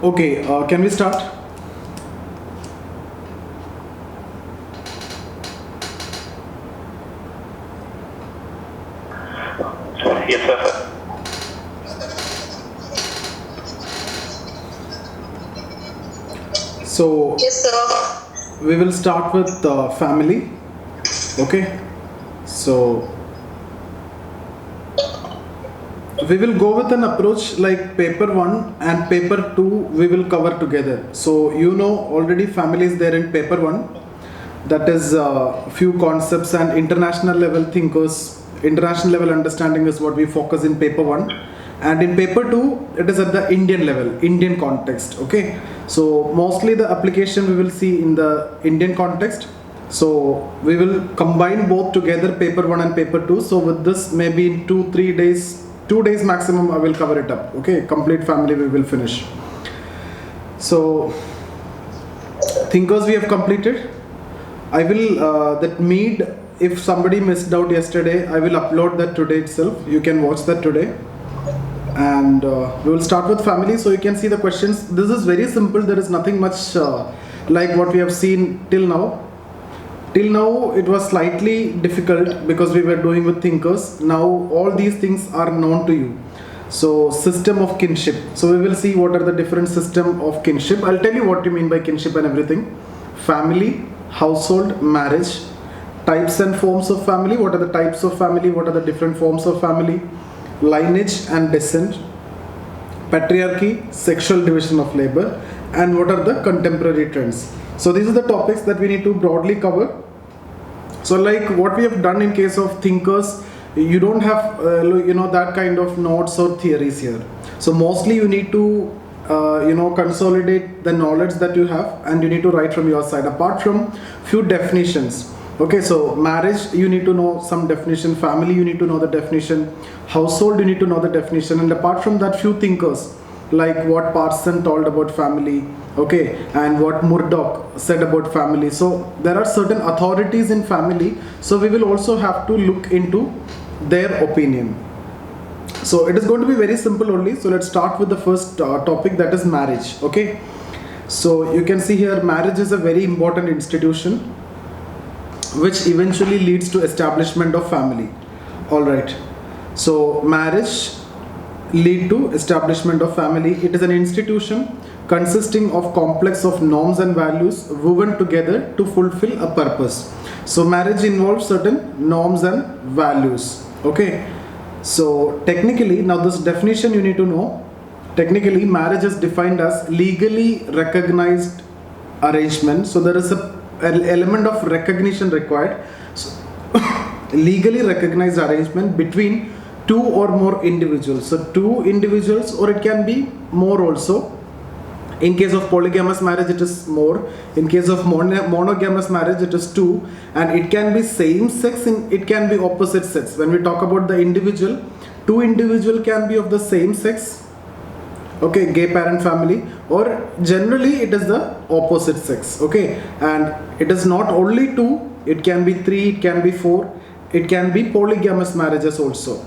Okay, can we start? Yes, sir. So, Yes, sir. we will start with family. Okay, so we will go with an approach like paper 1 and paper 2 we will cover together. So, already family is there in paper 1. That is few concepts and international level thinkers, international level understanding is what we focus in paper 1. And in paper 2 it is at the Indian level, Indian context. Okay, so mostly the application we will see in the Indian context. So we will combine both together, paper 1 and paper 2. So with this, maybe in 2-3 days, 2 days maximum, I will cover it up. Okay, complete family we will finish. So thinkers we have completed. I will that meet, if somebody missed out yesterday, I will upload that today itself. You can watch that today. And we will start with family, so you can see the questions. This is very simple. There is nothing much like what we have seen till now. Till now it was slightly difficult because we were doing with thinkers. Now all these things are known to you. So system of kinship. So we will see what are the different system of kinship. I'll tell you what you mean by kinship and everything. Family, household, marriage, types and forms of family. What are the types of family? What are the different forms of family? Lineage and descent, patriarchy, sexual division of labor, and what are the contemporary trends. So these are the topics that we need to broadly cover. So like what we have done in case of thinkers, you don't have that kind of notes or theories here. So mostly you need to consolidate the knowledge that you have, and you need to write from your side apart from few definitions. Okay, so marriage, you need to know some definition. Family, you need to know the definition. Household, you need to know the definition. And apart from that, few thinkers like what Parson told about family, okay, and what Murdoch said about family. So there are certain authorities in family. So we will also have to look into their opinion. So it is going to be very simple only. So let's start with the first topic, that is marriage. Okay, so you can see here, marriage is a very important institution which eventually leads to establishment of family. All right, so marriage lead to establishment of family. It is an institution consisting of complex of norms and values woven together to fulfill a purpose. So marriage involves certain norms and values. Okay, so technically, now this definition you need to know. Technically, marriage is defined as legally recognized arrangement. So there is an element of recognition required. So, legally recognized arrangement between two or more individuals. So two individuals, or it can be more also. In case of polygamous marriage, it is more. In case of monogamous marriage, it is two. And it can be same sex, it can be opposite sex. When we talk about the individual, two individual can be of the same sex. Okay, gay parent family, or generally it is the opposite sex. Okay, and it is not only two, it can be three, it can be four, it can be polygamous marriages also.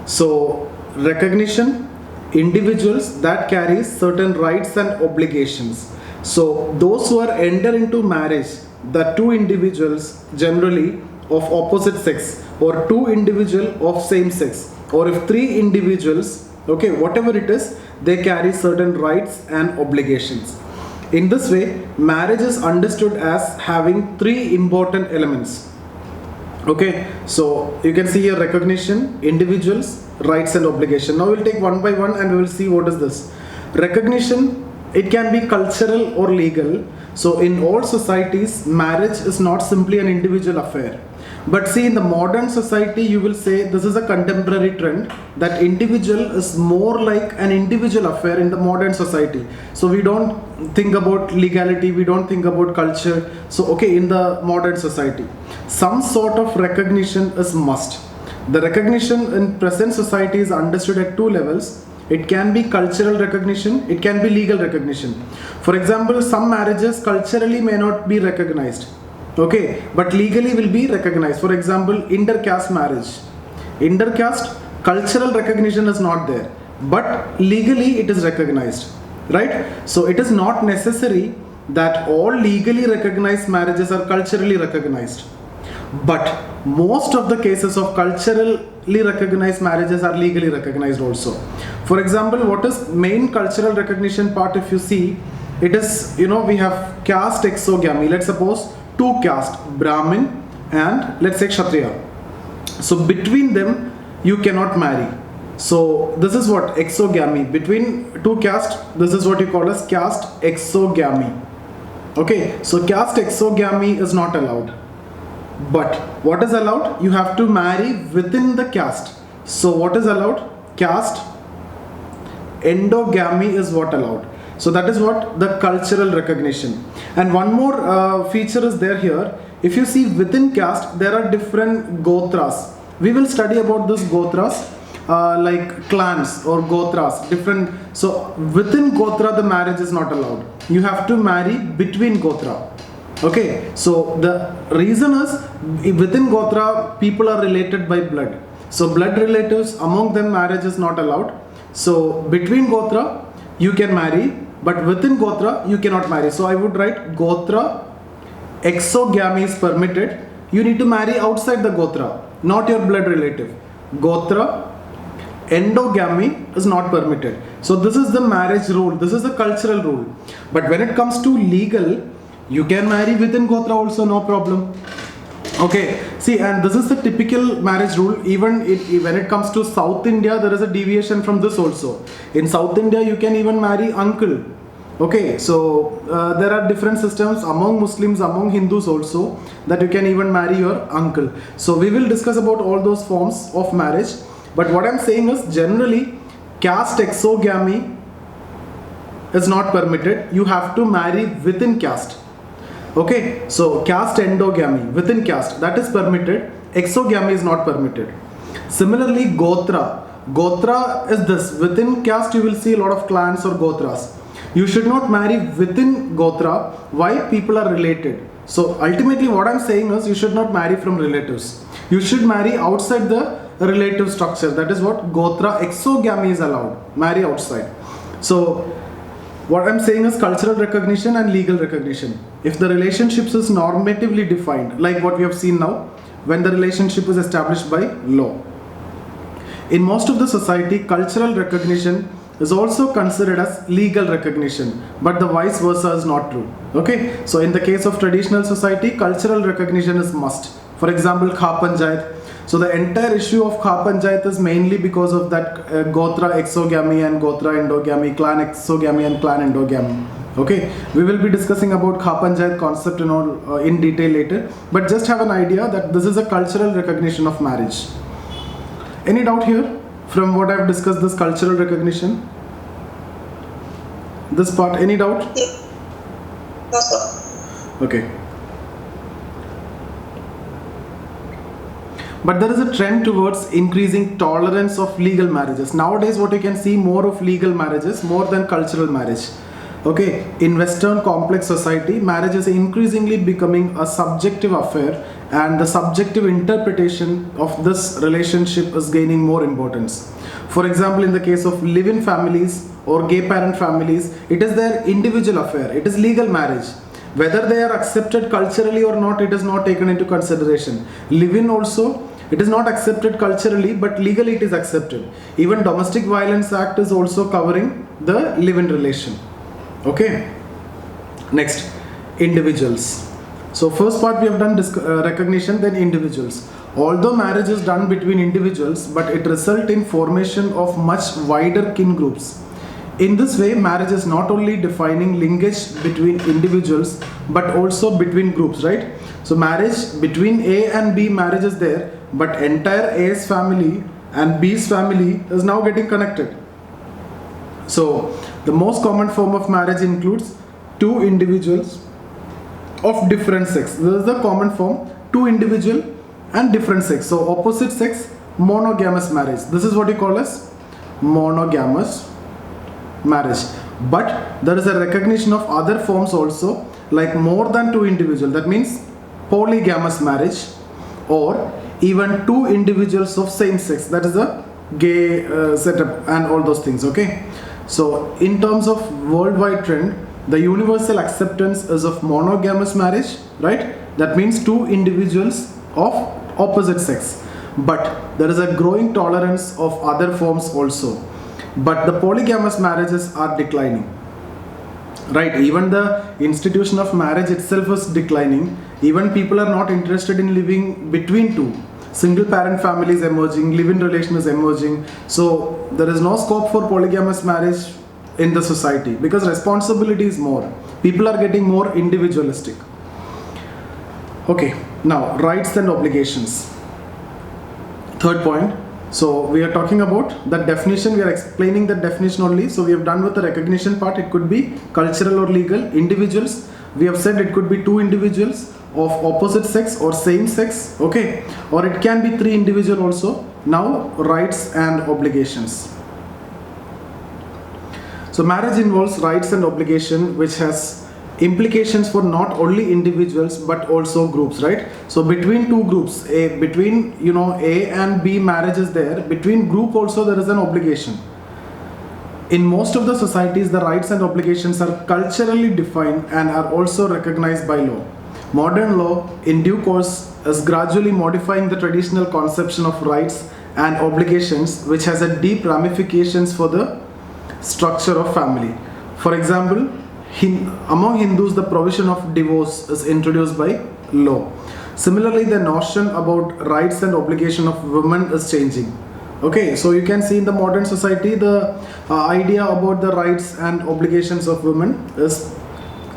So recognition, individuals that carry certain rights and obligations. So those who are enter into marriage, the two individuals generally of opposite sex, or two individual of same sex, or if three individuals, okay, whatever it is, they carry certain rights and obligations. In this way, marriage is understood as having three important elements. Okay, so you can see here recognition, individuals, rights and obligation. Now we'll take one by one and we will see what is this. Recognition, it can be cultural or legal. So in all societies, marriage is not simply an individual affair. But see, in the modern society, you will say this is a contemporary trend, that individual is more like an individual affair in the modern society. So we don't think about legality, we don't think about culture. So okay, in the modern society, some sort of recognition is must. The recognition in present society is understood at two levels. It can be cultural recognition, it can be legal recognition. For example, some marriages culturally may not be recognized, okay, but legally will be recognized. For example, intercaste marriage. Intercaste, cultural recognition is not there, but legally it is recognized. right? So it is not necessary that all legally recognized marriages are culturally recognized, but most of the cases of culturally recognized marriages are legally recognized also. For example, what is main cultural recognition part? If you see, it is, we have caste exogamy. Let's suppose two caste, Brahmin and let's say Kshatriya. So between them you cannot marry. So this is what exogamy, between two caste, this is what you call as caste exogamy. Okay, so caste exogamy is not allowed. But what is allowed? You have to marry within the caste. So what is allowed? Caste endogamy is what allowed. So that is what the cultural recognition. And one more feature is there here. If you see within caste, there are different gotras. We will study about this gotras, like clans or gotras, different. So within gotra, the marriage is not allowed. You have to marry between gotra. Okay, so the reason is within gotra, people are related by blood. So blood relatives, among them marriage is not allowed. So between gotra, you can marry, but within gotra, you cannot marry. So I would write gotra exogamy is permitted. You need to marry outside the gotra, not your blood relative. Gotra endogamy is not permitted. So this is the marriage rule. This is the cultural rule. But when it comes to legal, you can marry within gotra also, no problem. Okay, see, and this is the typical marriage rule. Even when it comes to South India, there is a deviation from this also. In South India, you can even marry uncle. Okay, so there are different systems among Muslims, among Hindus also, that you can even marry your uncle. So we will discuss about all those forms of marriage. But what I'm saying is, generally, caste exogamy is not permitted. You have to marry within caste. Okay, so caste endogamy, within caste, that is permitted. Exogamy is not permitted. Similarly, gotra. Gotra is this. Within caste, you will see a lot of clans or gotras. You should not marry within gotra. Why? People are related. So ultimately what I'm saying is, you should not marry from relatives. You should marry outside the relative structure. That is what gotra exogamy is allowed. Marry outside. So what I'm saying is cultural recognition and legal recognition. If the relationships is normatively defined, like what we have seen now, when the relationship is established by law. In most of the society, cultural recognition is also considered as legal recognition, but the vice versa is not true. Okay, so in the case of traditional society, cultural recognition is must. For example, Kha Panchayat. So the entire issue of Kha Panchayat is mainly because of that gotra exogamy and gotra endogamy, clan exogamy and clan endogamy. Okay, we will be discussing about Kha Panchayat concept and all in detail later, but just have an idea that this is a cultural recognition of marriage. Any doubt here from what I have discussed, this cultural recognition? This part, any doubt? No, sir. Okay. But there is a trend towards increasing tolerance of legal marriages. Nowadays, what you can see, more of legal marriages more than cultural marriage. Okay, in Western complex society, marriage is increasingly becoming a subjective affair, and the subjective interpretation of this relationship is gaining more importance. For example, in the case of live-in families or gay parent families, it is their individual affair. It is legal marriage. Whether they are accepted culturally or not, it is not taken into consideration. Live-in also, it is not accepted culturally, but legally it is accepted. Even Domestic Violence Act is also covering the live-in relation. Okay. Next, individuals. So first part we have done recognition, then individuals. Although marriage is done between individuals, but it results in formation of much wider kin groups. In this way, marriage is not only defining linkage between individuals, but also between groups, right? So marriage between A and B, marriage is there, but entire A's family and B's family is now getting connected. So the most common form of marriage includes two individuals of different sex. This is the common form, two individual and different sex. So opposite sex, monogamous marriage. This is what you call as monogamous marriage. But there is a recognition of other forms also, like more than two individuals. That means polygamous marriage, or even two individuals of same sex. That is a gay setup and all those things. Okay. So in terms of worldwide trend, the universal acceptance is of monogamous marriage, right? That means two individuals of opposite sex. But there is a growing tolerance of other forms also. But the polygamous marriages are declining. Right, even the institution of marriage itself is declining. Even people are not interested in living between two. Single parent family is emerging, live-in relation is emerging. So there is no scope for polygamous marriage in the society because responsibility is more. People are getting more individualistic. Okay, now rights and obligations. Third point. So we are talking about the definition, we are explaining the definition only. So we have done with the recognition part, it could be cultural or legal. Individuals, we have said it could be two individuals of opposite sex or same sex, okay? Or it can be three individuals also. Now rights and obligations. So marriage involves rights and obligation which has implications for not only individuals but also groups, right? So between two groups, between A and B marriage is there, between group also there is an obligation. In most of the societies, the rights and obligations are culturally defined and are also recognized by law. Modern law in due course is gradually modifying the traditional conception of rights and obligations which has a deep ramifications for the structure of family. For example, among Hindus, the provision of divorce is introduced by law. Similarly, the notion about rights and obligation of women is changing. Okay, so you can see in the modern society, the idea about the rights and obligations of women is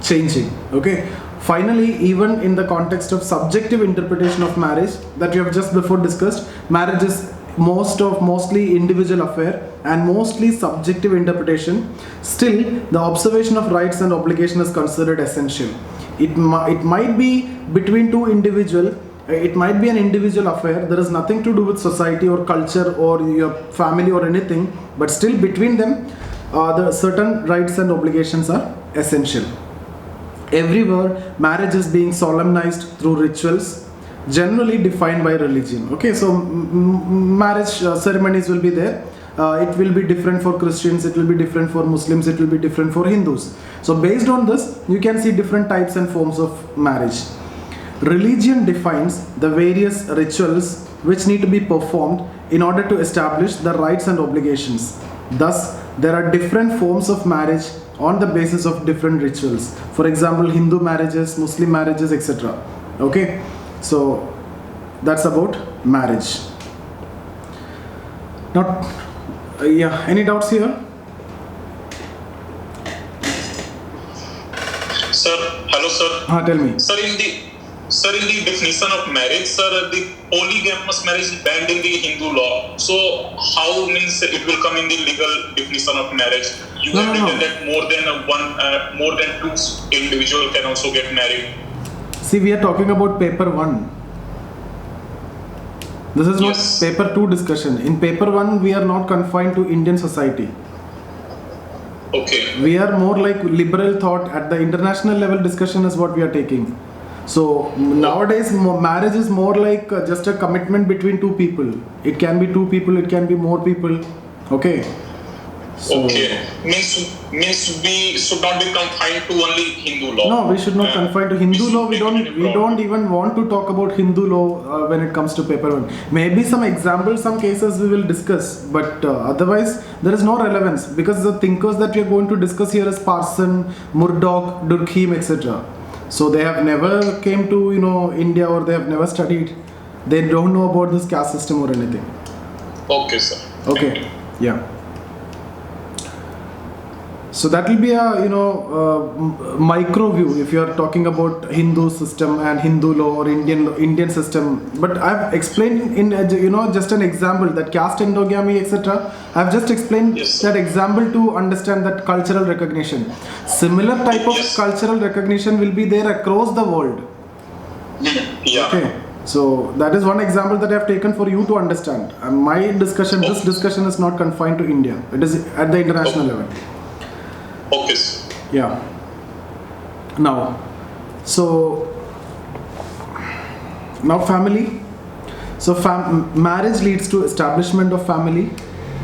changing. Okay, finally, even in the context of subjective interpretation of marriage that we have just before discussed, marriage is mostly individual affair and mostly subjective interpretation. Still, the observation of rights and obligation is considered essential. It might be between two individuals, it might be an individual affair, there is nothing to do with society or culture or your family or anything, but still between them the certain rights and obligations are essential. Everywhere marriage is being solemnized through rituals generally defined by religion. Okay, so marriage ceremonies will be there. It will be different for Christians, it will be different for Muslims, it will be different for Hindus. So based on this, you can see different types and forms of marriage. Religion defines the various rituals which need to be performed in order to establish the rights and obligations. Thus, there are different forms of marriage on the basis of different rituals. For example, Hindu marriages, Muslim marriages, etc. Okay. So that's about marriage. Now, any doubts here? Sir, hello sir. Tell me. Sir, in the definition of marriage, sir, the polygamous marriage is banned in the Hindu law. So how means it will come in the legal definition of marriage? You have written that more than two individuals can also get married. See, we are talking about paper 1. This is not paper 2 discussion. In paper 1, we are not confined to Indian society. Okay. We are more like liberal thought. At the international level discussion is what we are taking. So nowadays marriage is more like just a commitment between two people. It can be two people, it can be more people. Okay. So, okay. Means we should not be confined to only Hindu law. No, we should not confine to Hindu law. We don't even want to talk about Hindu law when it comes to paper 1. Maybe some examples, some cases we will discuss, but otherwise there is no relevance because the thinkers that we are going to discuss here is Parson, Murdoch, Durkheim, etc. So they have never came to India or they have never studied. They don't know about this caste system or anything. Okay, sir. Okay. Yeah. So that will be a micro view if you are talking about Hindu system and Hindu law or Indian system. But I've explained in just an example that caste endogamy, etc. I've just explained that example to understand that cultural recognition. Similar type of cultural recognition will be there across the world. Yeah. Okay. So that is one example that I have taken for you to understand. And this discussion is not confined to India. It is at the international level. Okay. Yeah. Now family. So marriage leads to establishment of family.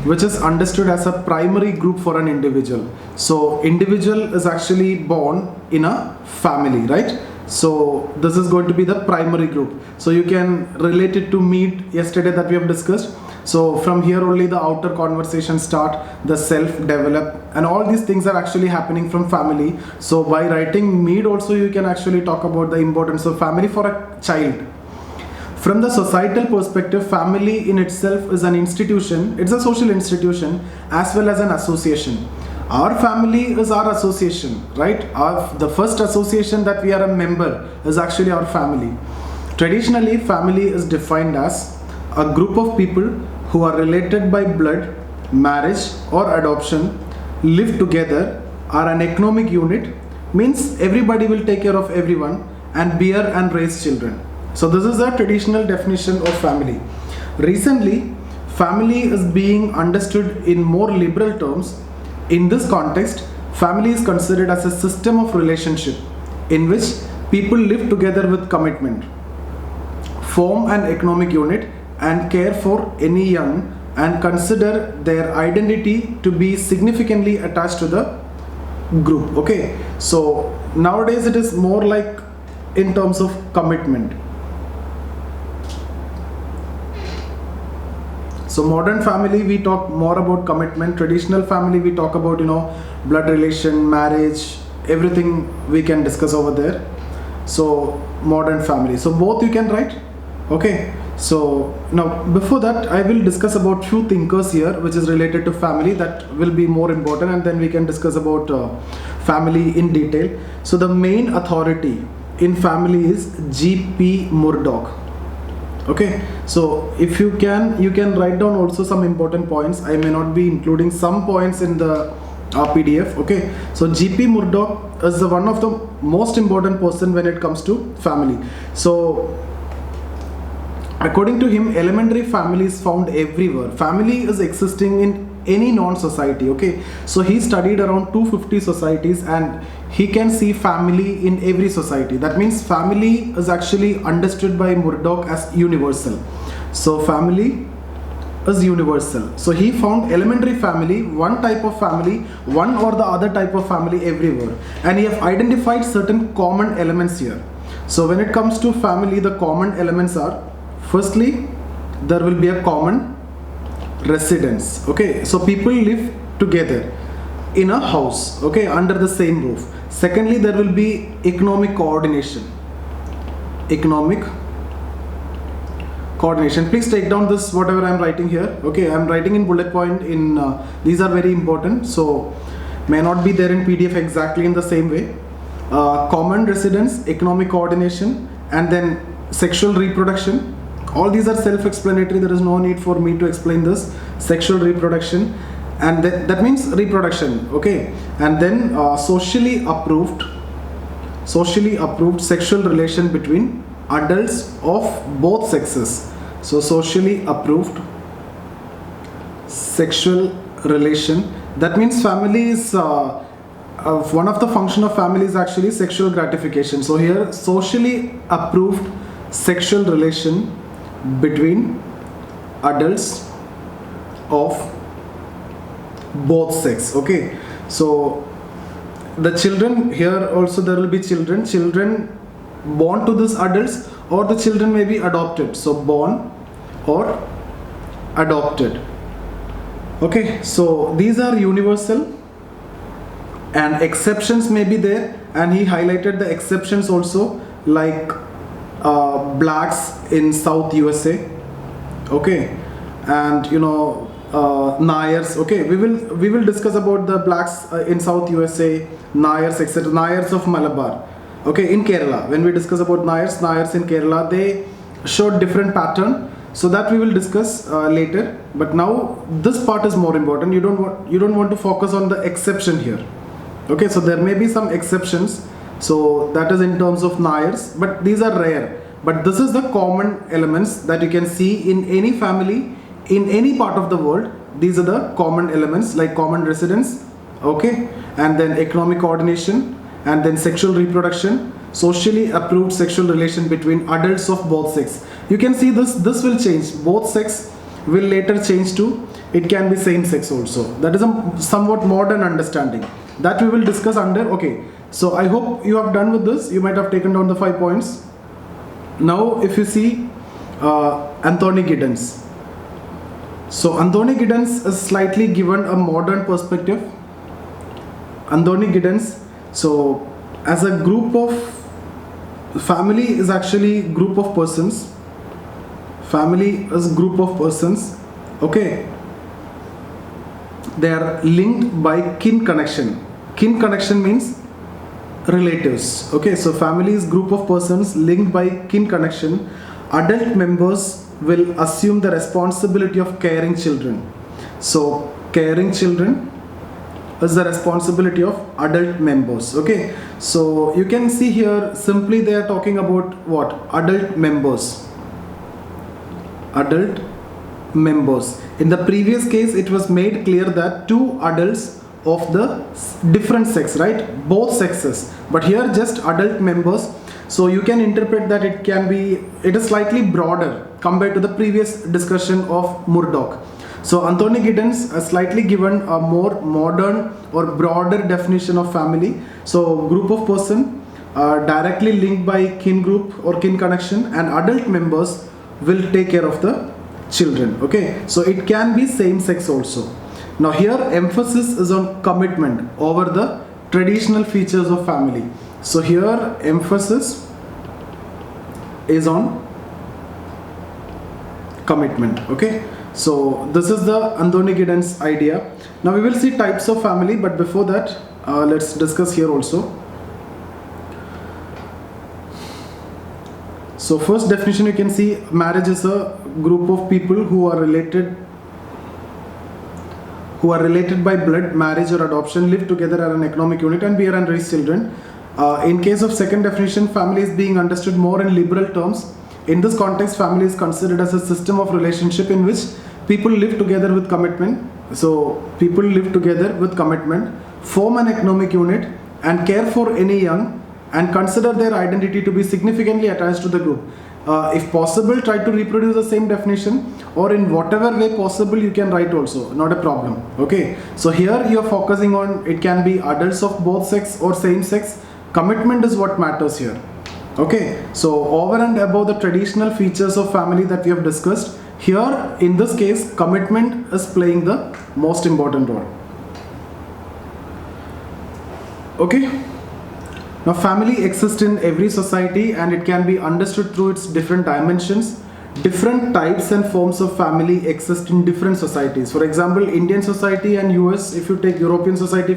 which is understood as a primary group for an individual. So individual is actually born in a family, right? So this is going to be the primary group. So you can relate it to meat yesterday that we have discussed. So from here only the outer conversation start, the self develop, and all these things are actually happening from family. So by writing meat also you can actually talk about the importance of family for a child. From the societal perspective, family in itself is an institution. It's a social institution as well as an association. Our family is our association, right? The first association that we are a member is actually our family. Traditionally, family is defined as a group of people who are related by blood, marriage or adoption, live together, are an economic unit, means everybody will take care of everyone and bear and raise children. So this is a traditional definition of family. Recently, family is being understood in more liberal terms. In this context, family is considered as a system of relationship in which people live together with commitment, form an economic unit and care for any young, and consider their identity to be significantly attached to the group. Okay, so nowadays it is more like in terms of commitment. So modern family, we talk more about commitment. Traditional family, we talk about, blood relation, marriage, everything we can discuss over there. So modern family. So both you can write. Okay. So now before that, I will discuss about few thinkers here, which is related to family. That will be more important, and then we can discuss about family in detail. So the main authority in family is G.P. Murdoch. Okay, so if you can write down also some important points. I may not be including some points in the PDF. Okay, so G.P. Murdoch is one of the most important person when it comes to family. So according to him, elementary family is found everywhere. Family is existing in any non-society. Okay, so he studied around 250 societies and he can see family in every society. That means family is actually understood by Murdoch as universal. So family is universal. So he found elementary family, one type of family, one or the other type of family everywhere, and he have identified certain common elements here. So when it comes to family, the common elements are, firstly, there will be a common residence. Okay, so people live together in a house, okay, under the same roof. Secondly, there will be economic coordination. Economic coordination. Please take down this whatever I am writing here. Okay, I am writing in bullet point. In these are very important, so may not be there in PDF exactly in the same way. Common residence, economic coordination, and then sexual reproduction. All these are self-explanatory. There is no need for me to explain this. Sexual reproduction, and that means reproduction. Okay, and then socially approved sexual relation between adults of both sexes. So socially approved sexual relation. That means family is one of the function of family is actually sexual gratification. So here, socially approved sexual relation between adults of both sex. Okay, so the children here also, there will be children born to these adults, or the children may be adopted. So born or adopted. Okay, so these are universal, and exceptions may be there, and he highlighted the exceptions also, like blacks in South USA. Okay, and Nayars. Okay, we will discuss about the blacks in South USA, Nayars, etc. Nayars of Malabar. Okay, in Kerala, when we discuss about Nayars in Kerala, they showed different pattern. So that we will discuss later. But now this part is more important. You don't want to focus on the exception here. Okay, so there may be some exceptions. So that is in terms of Nayars, but these are rare. But this is the common elements that you can see in any family, in any part of the world. These are the common elements, like common residence, okay, and then economic coordination, and then sexual reproduction, socially approved sexual relation between adults of both sex. You can see this will change. Both sex will later change to it can be same sex also. That is a somewhat modern understanding that we will discuss under. Okay, so I hope you have done with this. You might have taken down the 5 points. Now if you see Anthony Giddens. So Anthony Giddens is slightly given a modern perspective. Anthony Giddens, so as a group of family is actually group of persons. Family is group of persons. Okay, they are linked by kin connection. Kin connection means relatives. Okay, so family is group of persons linked by kin connection. Adult members will assume the responsibility of caring children. So caring children is the responsibility of adult members. Okay, so you can see here simply they are talking about what? Adult members. Adult members. In the previous case it was made clear that 2 adults of the different sex, right? Both sexes. But here just adult members. So you can interpret that it is slightly broader compared to the previous discussion of Murdoch. So Anthony Giddens has slightly given a more modern or broader definition of family. So group of person directly linked by kin group or kin connection, and adult members will take care of the children. Okay, so it can be same sex also. Now here emphasis is on commitment over the traditional features of family. So here emphasis is on commitment. Okay, so this is the Anthony Giddens idea. Now we will see types of family, but before that let's discuss here also. So first definition, you can see marriage is a group of people who are related by blood, marriage or adoption, live together as an economic unit and bear and raise children. In case of second definition, family is being understood more in liberal terms. In this context, family is considered as a system of relationship in which people live together with commitment. So people live together with commitment, form an economic unit and care for any young, and consider their identity to be significantly attached to the group. If possible, try to reproduce the same definition, or in whatever way possible you can write also, not a problem. Okay, so here you are focusing on it can be adults of both sex or same sex. Commitment is what matters here. Okay, so over and above the traditional features of family that we have discussed, here in this case commitment is playing the most important role. Okay. Now family exists in every society and it can be understood through its different dimensions. Different types and forms of family exist in different societies. For example, Indian society and US, if you take European society,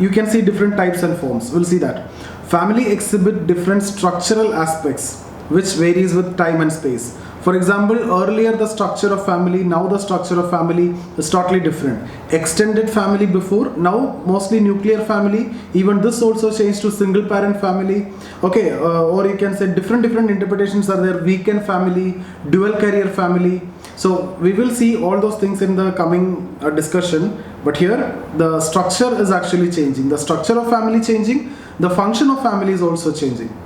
you can see different types and forms. We'll see that. Family exhibit different structural aspects which varies with time and space. For example, earlier the structure of family, now the structure of family is totally different. Extended family before, now mostly nuclear family. Even this also changed to single parent family. Okay, or you can say different interpretations are there. Weekend family, dual career family. So we will see all those things in the coming discussion. But here the structure is actually changing. The structure of family changing. The function of family is also changing.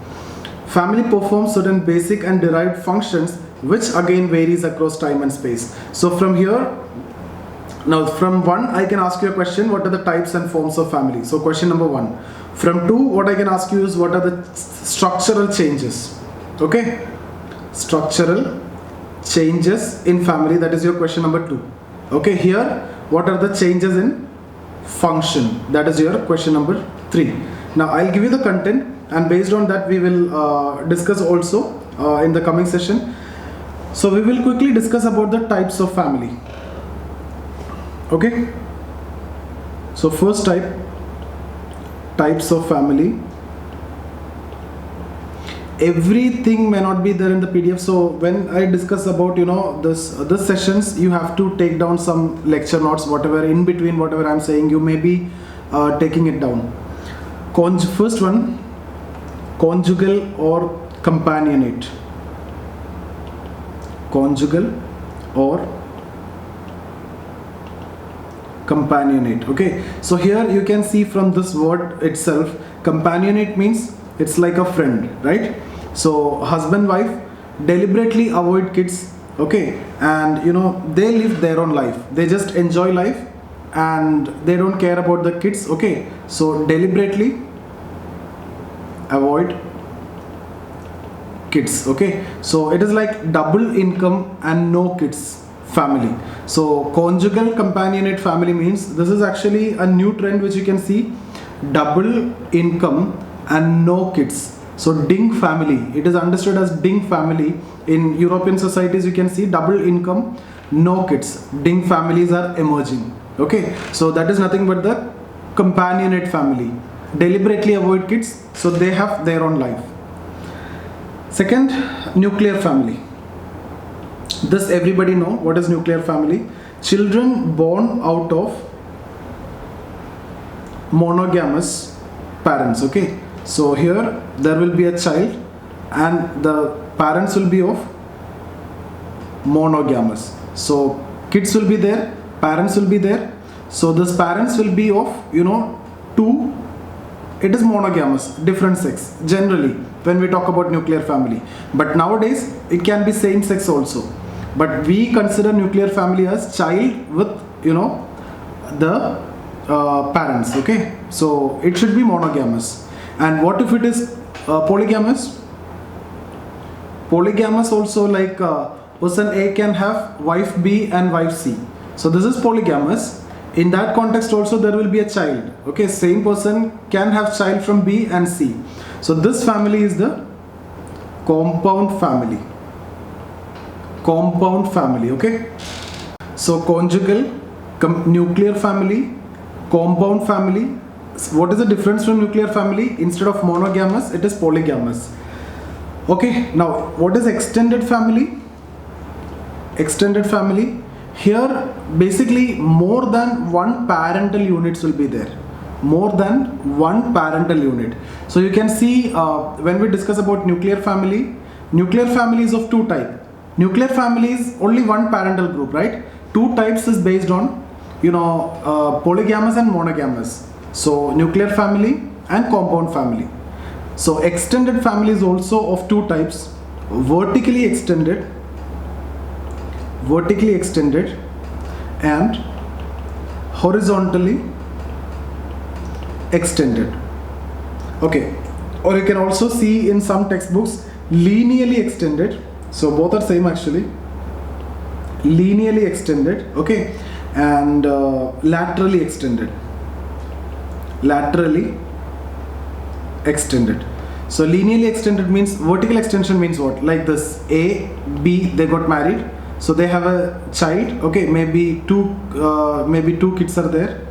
Family performs certain basic and derived functions which again varies across time and space. So from here, now from 1 I can ask you a question, what are the types and forms of family? So question number 1. From 2, what I can ask you is what are the structural changes? Okay, structural changes in family, that is your question number 2. Okay, here what are the changes in function? That is your question number 3. Now I'll give you the content and based on that we will discuss also in the coming session. So we will quickly discuss about the types of family. Okay, so first types of family. Everything may not be there in the PDF, so when I discuss about this sessions, you have to take down some lecture notes, whatever in between whatever I'm saying, you may be taking it down. First one, conjugal or companionate. Conjugal or companionate. Okay, so here you can see from this word itself, companionate means it's like a friend, right? So husband wife deliberately avoid kids. Okay, and they live their own life, they just enjoy life and they don't care about the kids. Okay, so deliberately avoid kids. Okay, so it is like double income and no kids family. So conjugal companionate family means this is actually a new trend which you can see, double income and no kids. So ding family, it is understood as ding family. In European societies you can see double income, no kids, ding families are emerging. Okay, so that is nothing but the companionate family, deliberately avoid kids, so they have their own life. Second, nuclear family. This everybody know what is nuclear family. Children born out of monogamous parents. Okay, so here there will be a child and the parents will be of monogamous. So kids will be there, parents will be there. So this parents will be of two. It is monogamous, different sex generally when we talk about nuclear family. But nowadays it can be same sex also. But we consider nuclear family as child with the parents. Okay, so it should be monogamous. And what if it is polygamous? Polygamous also, like person A can have wife B and wife C. So this is polygamous. In that context also there will be a child. Okay, same person can have child from B and C. So this family is the compound family. Compound family. Okay, so conjugal, nuclear family, compound family. What is the difference from nuclear family? Instead of monogamous, it is polygamous. Okay, now what is extended family? Extended family, here basically more than one parental units will be there. More than one parental unit. So you can see when we discuss about nuclear family is of two types. Nuclear family is only one parental group, right? Two types is based on polygamous and monogamous. So nuclear family and compound family. So extended family is also of two types, vertically extended and horizontally extended. Okay, or you can also see in some textbooks linearly extended. So both are same actually, linearly extended. Okay, and laterally extended. Laterally extended. So linearly extended means, vertical extension means what? Like this, A, B, they got married, so they have a child. Okay, maybe two kids are there.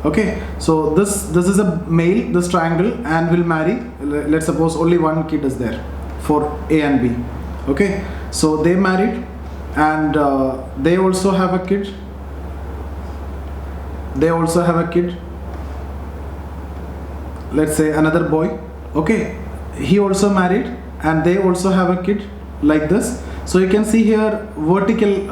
Okay, so this is a male, this triangle, and will marry. Let's suppose only one kid is there for A and B. Okay, so they married and they also have a kid. Let's say another boy. Okay, he also married and they also have a kid, like this. So you can see here vertical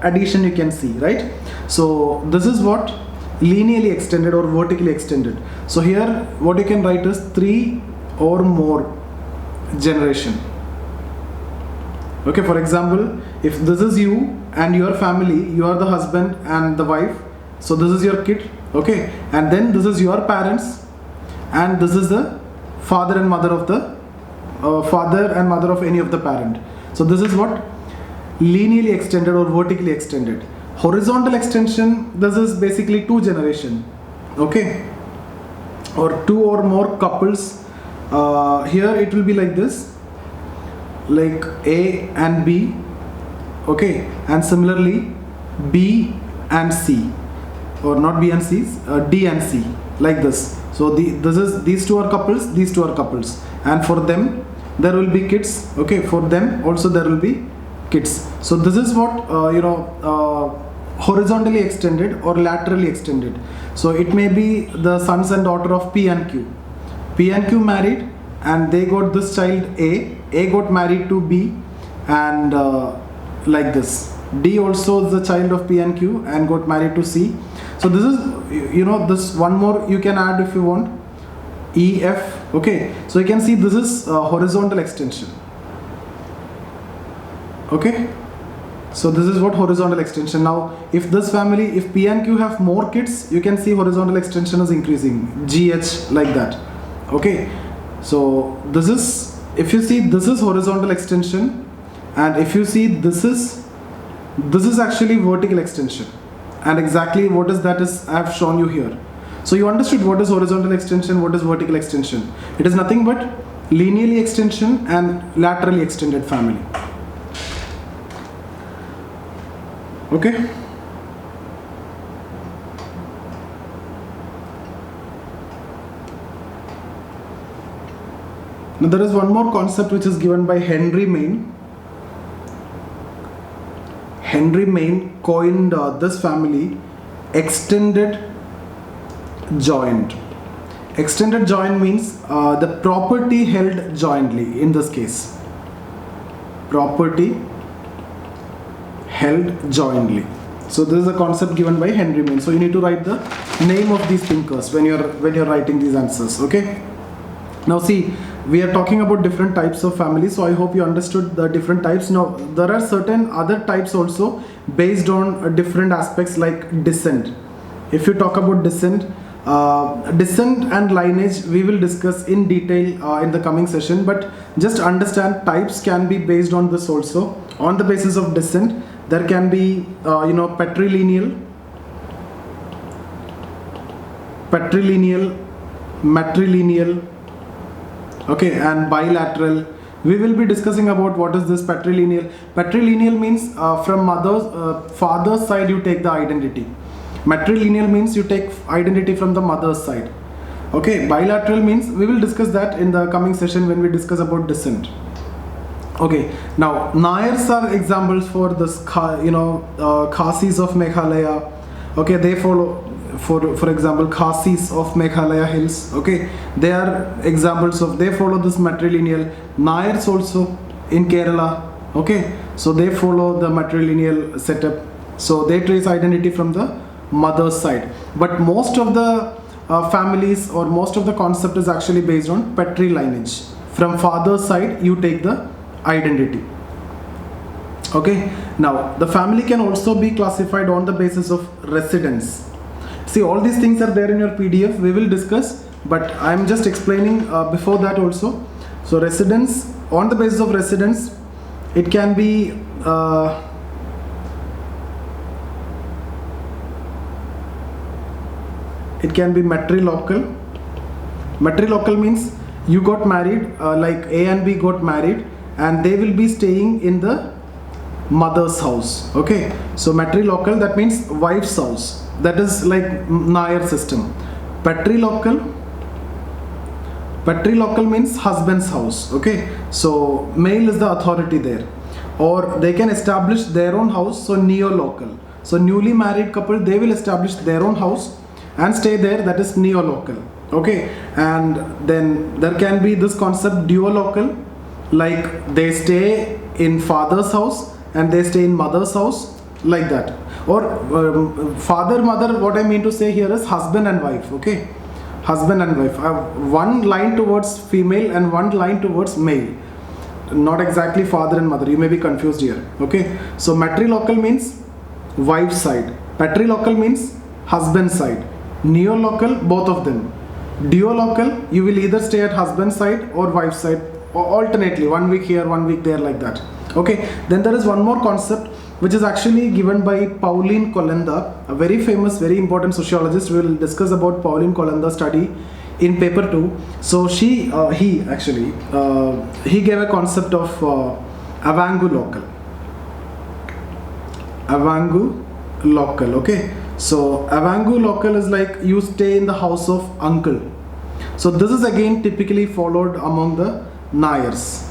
addition you can see, right? So this is what linearly extended or vertically extended. So here what you can write is 3 or more generation. Okay, for example, if this is you and your family, you are the husband and the wife, so this is your kid. Okay, and then this is your parents, and this is the father and mother of any of the parent. So this is what linearly extended or vertically extended. Horizontal extension, this is basically 2 generation. Okay, or 2 or more couples. Here it will be like this, like A and B. Okay, and similarly B and C, or not B and C, D and C, like this. So these two are couples, these two are couples, and for them there will be kids. Okay, for them also there will be kids. So this is what horizontally extended or laterally extended. So it may be the sons and daughter of P and Q. P and Q married and they got this child A. A got married to B, and like this. D also is the child of P and Q and got married to C. So this is, this one more you can add if you want, E, F. Okay, so you can see this is horizontal extension. Okay, So this is what horizontal extension. Now if this family, if P and Q have more kids, you can see horizontal extension is increasing, GH like that. Okay, so this is, if you see, this is horizontal extension, and if you see, this is actually vertical extension, and exactly what is that is I have shown you here. So you understood what is horizontal extension, what is vertical extension. It is nothing but linearly extension and laterally extended family. Okay. Now there is one more concept which is given by Henry Main. Henry Main coined this family, extended joint. Extended joint means the property held jointly. In this case, property held jointly. So this is a concept given by Henry Main. So you need to write the name of these thinkers when you're writing these answers. Okay. Now see, we are talking about different types of families, so I hope you understood the different types. Now there are certain other types also based on different aspects like descent. If you talk about descent and lineage, we will discuss in detail in the coming session, but just understand types can be based on this also. On the basis of descent, there can be patrilineal, matrilineal, okay, and bilateral. We will be discussing about what is this patrilineal. Patrilineal means from father's side you take the identity. Matrilineal means you take identity from the mother's side. Okay, bilateral means, we will discuss that in the coming session when we discuss about descent. Okay, now Nayars are examples for this, Khasis of Meghalaya. Okay, they follow, for example, Khasis of Meghalaya hills. Okay, they are examples of, they follow this matrilineal. Nayars also in Kerala. Okay, so they follow the matrilineal setup. So they trace identity from the mother's side. But most of the families or most of the concept is actually based on patrilineage. From father's side, you take the identity. Okay, now the family can also be classified on the basis of residence. See, all these things are there in your PDF. We will discuss, but I am just explaining before that also. So residence, on the basis of residence, it can be matrilocal. Matrilocal means you got married, like A and B got married, and they will be staying in the mother's house. Okay, so matrilocal, that means wife's house. That is like Nair system. Patrilocal means husband's house. Okay, so male is the authority there, or they can establish their own house. So neolocal, so newly married couple, they will establish their own house and stay there. That is neolocal. Okay, and then there can be this concept duolocal, like they stay in father's house and they stay in mother's house, like that. Or father, mother, what I mean to say here is husband and wife. Okay, husband and wife. One line towards female and one line towards male. Not exactly father and mother. You may be confused here. Okay, so matrilocal means wife's side. Patrilocal means husband's side. Neolocal, both of them. Duolocal, you will either stay at husband's side or wife's side, or alternately, 1 week here, 1 week there, like that. Okay, then there is one more concept which is actually given by Pauline Kolenda, a very famous, very important sociologist. We will discuss about Pauline Kolenda's study in paper 2. So he gave a concept of avangu local. Okay, so avangu local is like you stay in the house of uncle. So this is again typically followed among the Nayars.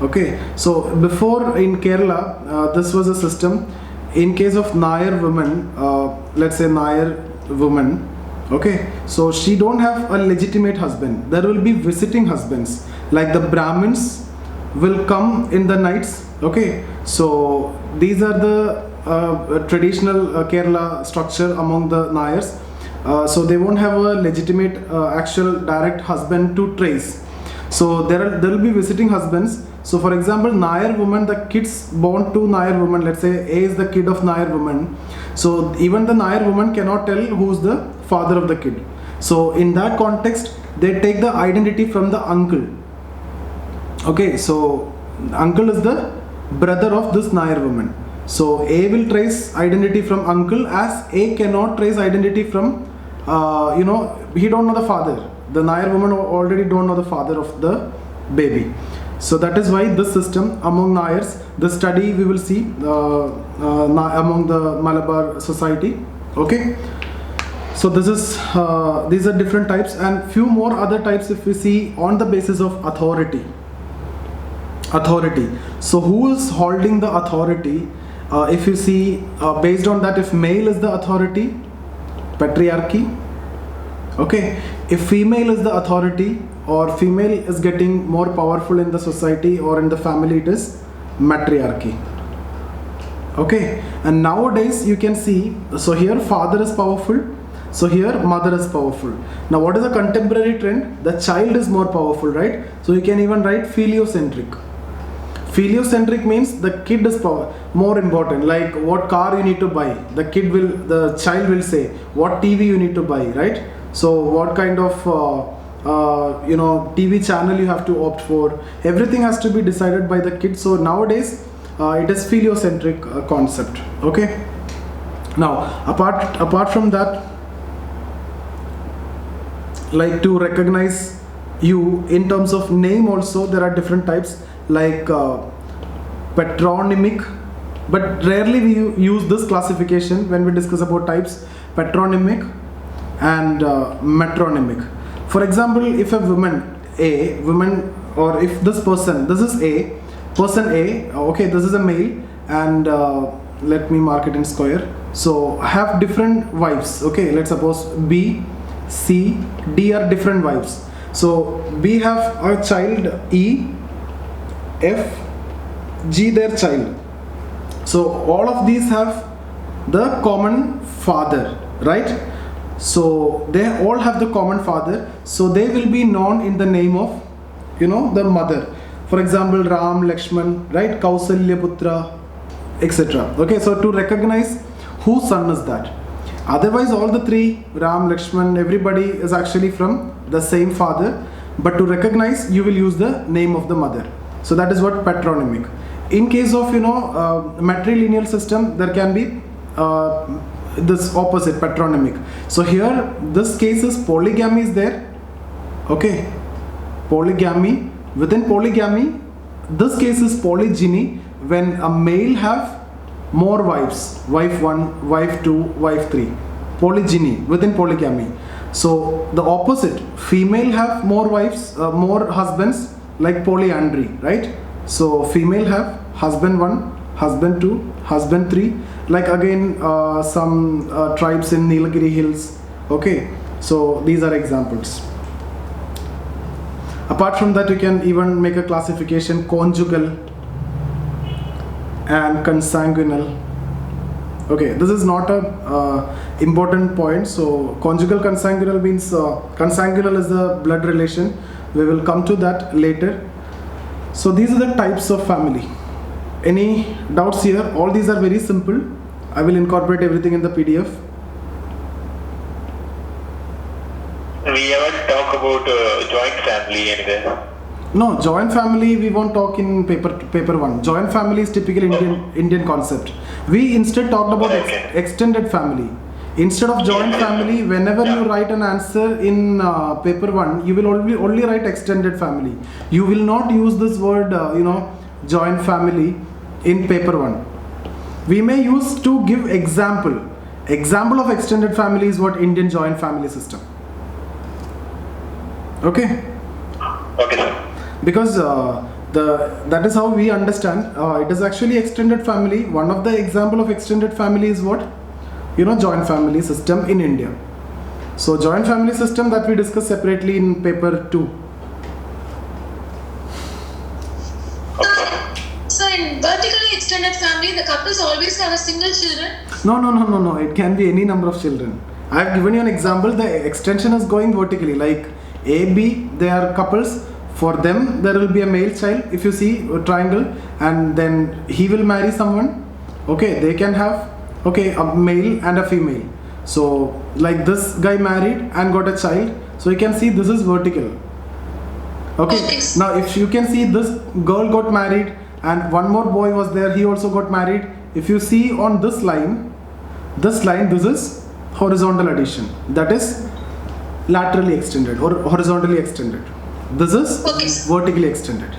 Okay, so before in Kerala, this was a system. In case of Nayar women, let's say Nayar woman, okay, so she don't have a legitimate husband. There will be visiting husbands, like the Brahmins will come in the nights. Okay, so these are the traditional Kerala structure among the Nayars. So they won't have a legitimate actual direct husband to trace. So there will be visiting husbands. So for example, Nair woman, the kids born to Nair woman, let's say A is the kid of Nair woman. So even the Nair woman cannot tell who's the father of the kid. So in that context, they take the identity from the uncle. Okay, so uncle is the brother of this Nair woman. So A will trace identity from uncle, as A cannot trace identity from, he don't know the father. The Nair woman already don't know the father of the baby. So that is why this system among Nairs, the study we will see among the Malabar society. Okay. So this is these are different types, and few more other types if we see on the basis of authority. Authority. So who is holding the authority? If you see based on that, if male is the authority, patriarchy. Okay, if female is the authority or female is getting more powerful in the society or in the family, it is matriarchy. Okay, and nowadays you can see, so here father is powerful, so here mother is powerful. Now what is the contemporary trend? The child is more powerful, right? So you can even write filiocentric. Filiocentric means the kid is more important, like what car you need to buy. The child will say what TV you need to buy, right? So what kind of TV channel you have to opt for. Everything has to be decided by the kid. So nowadays it is filiocentric concept. Okay. Now apart from that, like to recognize you in terms of name also, there are different types, like patronymic, but rarely we use this classification when we discuss about types. Patronymic and metronymic. For example, if a woman, or if this person, this is person A, okay, this is a male, and let me mark it in square. So have different wives. Okay, let's suppose B, C, D are different wives. So B have a child E, F, G their child. So all of these have the common father, right? So they all have the common father. So they will be known in the name of, the mother. For example, Ram, Lakshman, right? Kausalya Putra, etc. Okay, so to recognize whose son is that. Otherwise, all the three, Ram, Lakshman, everybody is actually from the same father. But to recognize, you will use the name of the mother. So that is what patronymic. In case of matrilineal system, there can be this opposite, patronymic. So here this case is polygamy is there. Okay, polygamy. Within polygamy, this case is polygyny, when a male have more wives, wife 1, wife 2, wife 3. Polygyny within polygamy. So the opposite, female have more wives, more husbands, like polyandry, right? So female have husband 1, husband 2, husband 3, like again some tribes in Nilgiri hills. Okay, so these are examples. Apart from that, you can even make a classification: conjugal and consanguinal. Okay, this is not a important point. So conjugal consanguinal means consanguinal is the blood relation. We will come to that later. So these are the types of family. Any doubts here? All these are very simple. I will incorporate everything in the PDF. We haven't talked about joint family anywhere. No, joint family we won't talk in paper 1. Joint family is typical Indian concept. We instead talked about extended family. Instead of joint family, whenever you write an answer in paper 1, you will only write extended family. You will not use this word, joint family in paper 1. We may use to give example. Example of extended family is what Indian joint family system. Okay. Okay, sir. Because that is how we understand. It is actually extended family. One of the example of extended family is what? Joint family system in India. So joint family system that we discuss separately in paper 2. So in vertically extended family, the couples always have a single children? No. It can be any number of children. I have given you an example. The extension is going vertically, like A, B, they are couples. For them, there will be a male child. If you see a triangle, and then he will marry someone. Okay, they can have a male and a female. So like this guy married and got a child. So you can see this is vertical. Okay. Now if you can see this girl got married and one more boy was there, he also got married. If you see on this line, this is horizontal addition. That is laterally extended or horizontally extended. This is vertically extended.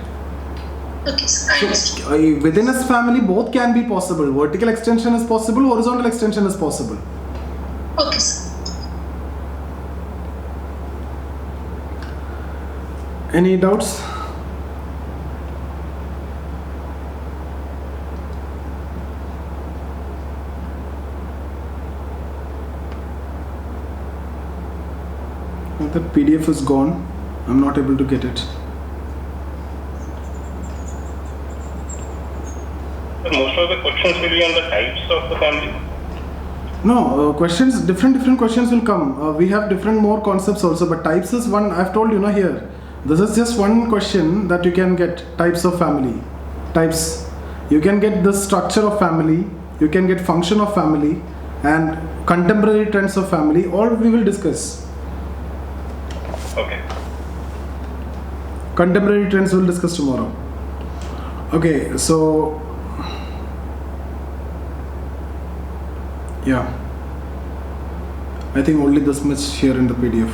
Okay, sir. I understood. So, within a family, both can be possible. Vertical extension is possible, horizontal extension is possible. Okay, sir. Any doubts? The PDF is gone. I'm not able to get it. Most of the questions will be on the types of the family. No, questions, different questions will come. We have different more concepts also, but types is one. I've told you here. This is just one question that you can get. Types of family. Types. You can get the structure of family. You can get function of family and contemporary trends of family. All we will discuss. Okay. Contemporary trends we'll discuss tomorrow. Okay, so yeah, I think only this much here in the PDF.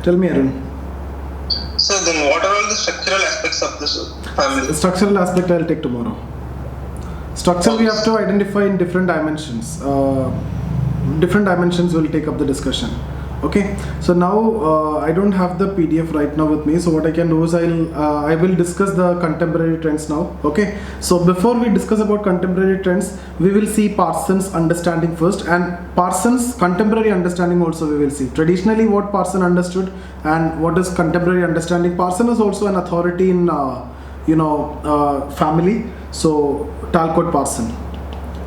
Tell me, Arun. So then what are all the structural aspects of this family? Structural aspect I'll take tomorrow. Structure we have to identify in different dimensions. Different dimensions will take up the discussion. Okay, so now I don't have the PDF right now with me, so what I can do is I will discuss the contemporary trends now. Okay, so before we discuss about contemporary trends, we will see Parsons' understanding first, and Parsons' contemporary understanding also we will see. Traditionally what Parson understood and what is contemporary understanding. Parson is also an authority in family, so Talcott Parson.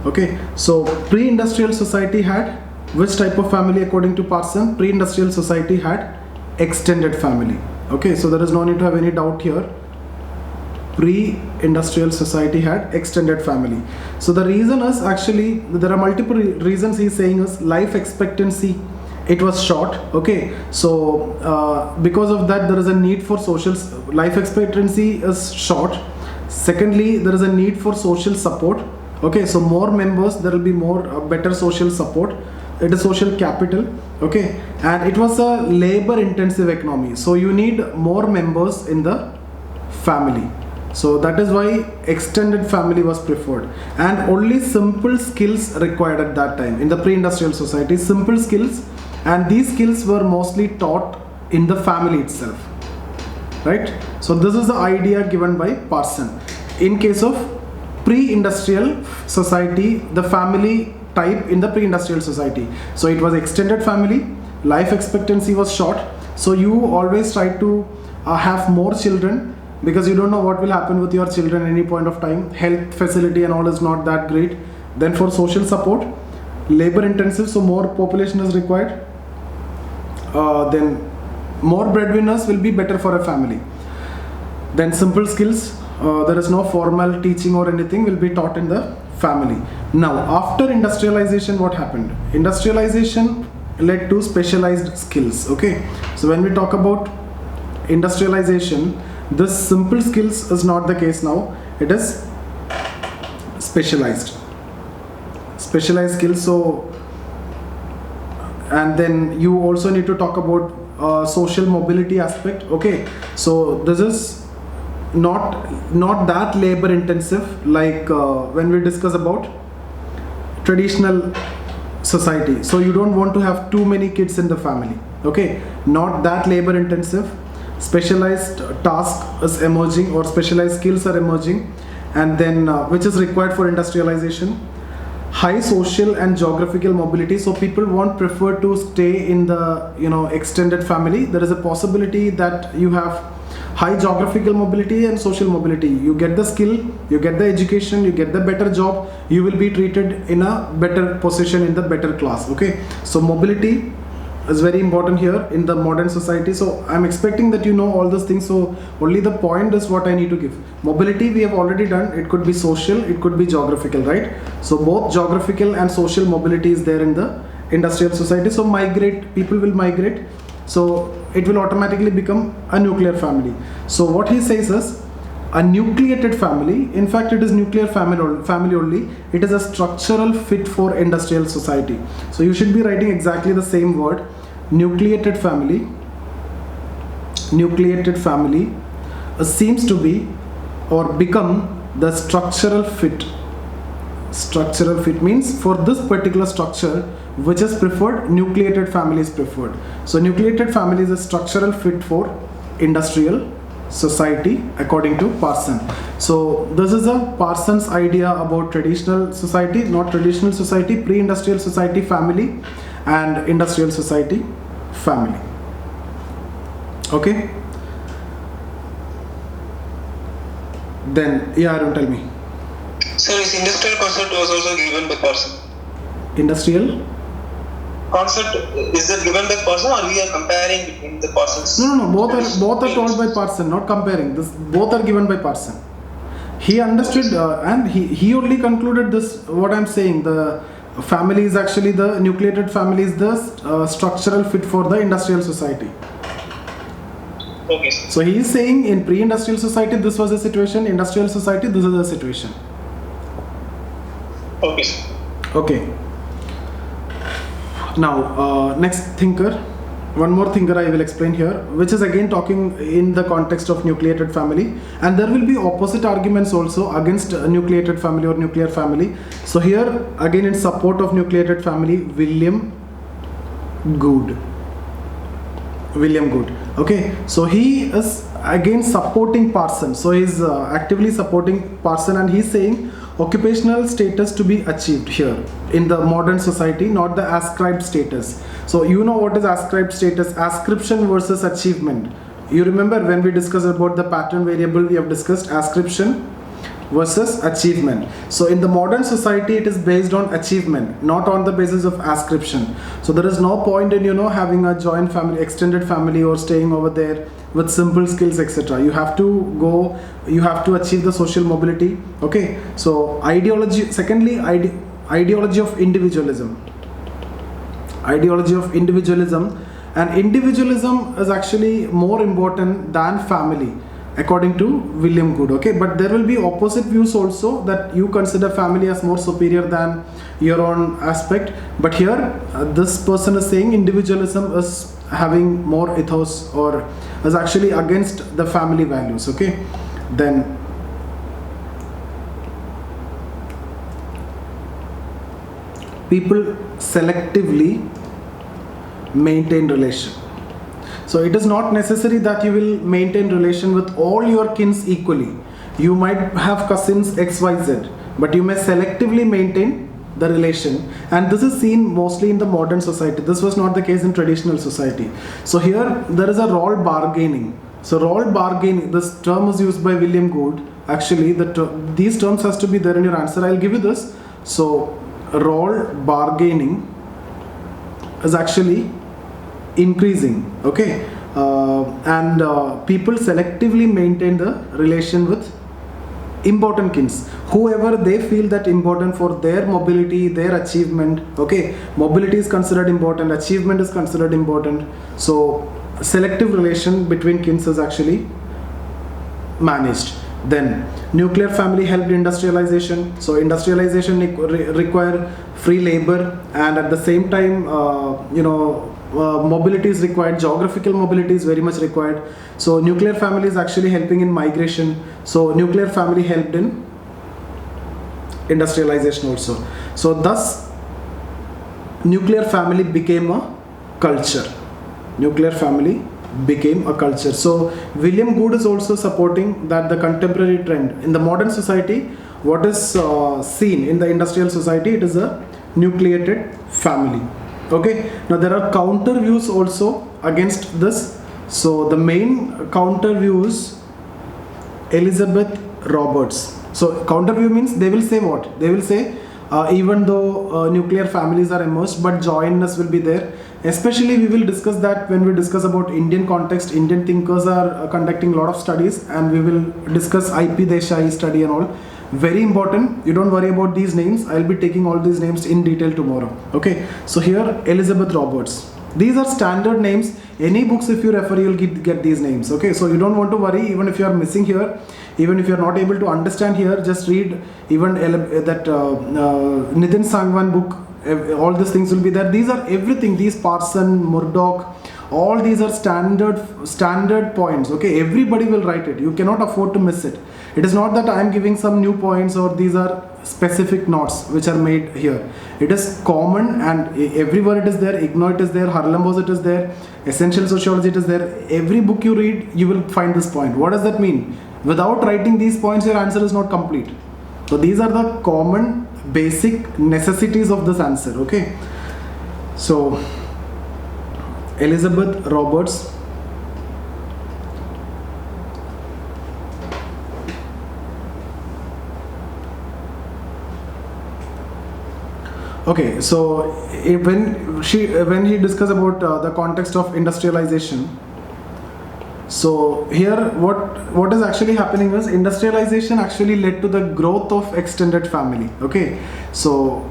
Okay, so pre-industrial society had which type of family according to Parson? Pre-industrial society had extended family. Okay, so there is no need to have any doubt here. Pre-industrial society had extended family. So the reason is actually, there are multiple reasons he's saying is life expectancy, it was short. Okay, so because of that there is a need for social, life expectancy is short. Secondly, there is a need for social support. Okay, so more members, there will be more better social support. It is social capital. Okay, and it was a labor intensive economy, so you need more members in the family. So that is why extended family was preferred, and only simple skills required at that time in the pre-industrial society. Simple skills, and these skills were mostly taught in the family itself, right? So this is the idea given by Parson. In case of pre-industrial society, the family type in the pre-industrial society, so it was extended family, life expectancy was short, so you always try to have more children, because you don't know what will happen with your children any point of time. Health facility and all is not that great. Then for social support, labor intensive, so more population is required. Then more breadwinners will be better for a family. Then simple skills, there is no formal teaching or anything, will be taught in the family. Now after industrialization, what happened? Industrialization led to specialized skills. Okay, so when we talk about industrialization, this simple skills is not the case now, it is specialized skills. So, and then you also need to talk about social mobility aspect. Okay, so this is not that labor intensive like when we discuss about traditional society. So you don't want to have too many kids in the family. Okay, not that labor intensive. Specialized task is emerging, or specialized skills are emerging, and then which is required for industrialization. high social and geographical mobility, so people won't prefer to stay in the extended family. There is a possibility that you have high geographical mobility and social mobility. You get the skill, you get the education, you get the better job, you will be treated in a better position in the better class. Okay, so mobility is very important here in the modern society. So I'm expecting that you know all those things, so only the point is what I need to give. Mobility we have already done. It could be social, it could be geographical, right? So both geographical and social mobility is there in the industrial society. So people will migrate, so it will automatically become a nuclear family. So what he says is a nucleated family, in fact it is nuclear family only, it is a structural fit for industrial society. So you should be writing exactly the same word, nucleated family seems to be or become the structural fit. Structural fit means for this particular structure which is preferred, nucleated family is preferred. So nucleated family is a structural fit for industrial society according to Parson. So this is a Parson's idea about traditional society, not traditional society, pre-industrial society family and industrial society family. Okay, then Arun, tell me. So this industrial concept was also given by Parson. Industrial Concept is that given by Parson, or we are comparing between the Parsons? No, both are told by Parson, not comparing. This both are given by Parson. He understood and he only concluded this, what I'm saying, the family is actually, the nucleated family is the structural fit for the industrial society. Okay. So he is saying in pre-industrial society this was the situation, industrial society this is the situation. Okay. Okay. Now next thinker, one more thinker I will explain here, which is again talking in the context of nucleated family, and there will be opposite arguments also against a nucleated family or nuclear family. So here again in support of nucleated family, William Good. Okay, so he is again supporting Parson. So he is actively supporting Parson, and he is saying occupational status to be achieved here in the modern society, not the ascribed status. So you know what is ascribed status? Ascription versus achievement. You remember when we discussed about the pattern variable, we have discussed ascription versus achievement. So in the modern society it is based on achievement, not on the basis of ascription. So there is no point in having a joint family, extended family, or staying over there with simple skills, etc. You have to achieve the social mobility. Okay, so ideology, secondly, ideology of individualism. And individualism is actually more important than family according to William Good. Okay, but there will be opposite views also, that you consider family as more superior than your own aspect. But here this person is saying individualism is having more ethos, or is actually against the family values. Okay, then people selectively maintain relation. So it is not necessary that you will maintain relation with all your kins equally. You might have cousins XYZ, but you may selectively maintain the relation, and this is seen mostly in the modern society. This was not the case in traditional society. So here there is a role bargaining. So role bargaining, this term is used by William Good. Actually these terms has to be there in your answer. I'll give you this. So role bargaining is actually increasing. Okay, and people selectively maintain the relation with important kins, whoever they feel that important for their mobility, their achievement. Okay, mobility is considered important, achievement is considered important. So selective relation between kins is actually managed. Then nuclear family helped industrialization. So industrialization require free labor, and at the same time mobility is required, geographical mobility is very much required. So nuclear family is actually helping in migration. So nuclear family helped in industrialization also. So thus nuclear family became a culture. Nuclear family became a culture. So William Good is also supporting that the contemporary trend in the modern society, what is seen in the industrial society, it is a nucleated family. Okay, now there are counter views also against this. So the main counter view is Elizabeth Roberts. So counter view means they will say what? They will say even though nuclear families are emerged, but jointness will be there. Especially we will discuss that when we discuss about Indian context. Indian thinkers are conducting a lot of studies, and we will discuss IP Desai study and all. Very important. You don't worry about these names. I'll be taking all these names in detail tomorrow. Okay. So here Elizabeth Roberts. These are standard names. Any books if you refer, you'll get these names. Okay. So you don't want to worry even if you are missing here. Even if you are not able to understand here, just read even that Nitin Sangwan book. All these things will be there. These are everything. These Parson, Murdoch, all these are standard points. Okay, everybody will write it. You cannot afford to miss it. It is not that I am giving some new points or these are specific notes which are made here. It is common and everywhere it is there. Ignore it is there. Harlem-Bose it is there. Essential Sociology it is there. Every book you read, you will find this point. What does that mean? Without writing these points, your answer is not complete. So these are the common basic necessities of this answer. Okay. So Elizabeth Roberts. Okay, so when he discussed about the context of industrialization, so here what is actually happening is industrialization actually led to the growth of extended family. Okay, so